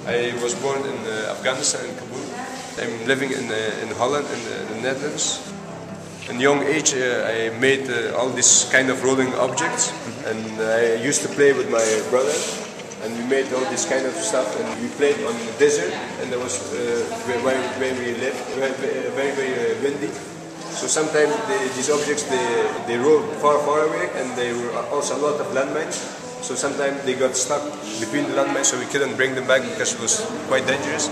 I was born in Afghanistan, in Kabul. I'm living in Holland, in the Netherlands. In young age, I made all these kind of rolling objects, and I used to play with my brother, and we made all this kind of stuff, and we played on the desert, and there was where we lived, very windy. So sometimes these objects they rolled far away, and there were also a lot of landmines. So sometimes they got stuck between the landmines, so we couldn't bring them back because it was quite dangerous.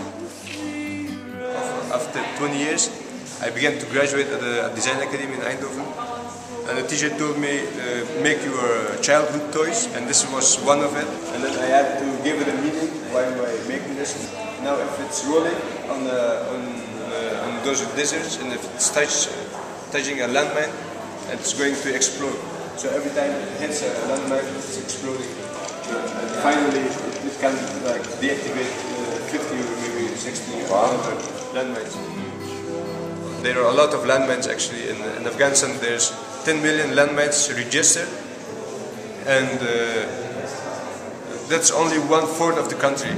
After 20 years, I began to graduate at the Design Academy in Eindhoven, and the teacher told me, make your childhood toys, and this was one of it. And then I had to give it a meaning while I making this. Now if it's rolling on those deserts, and if it's touching a landmine, it's going to explode. So every time it hits a landmine, it's exploding. And finally, it can like deactivate 50 or maybe 60 landmines. There are a lot of landmines actually. In Afghanistan, there's 10 million landmines registered, and that's only 1/4 of the country.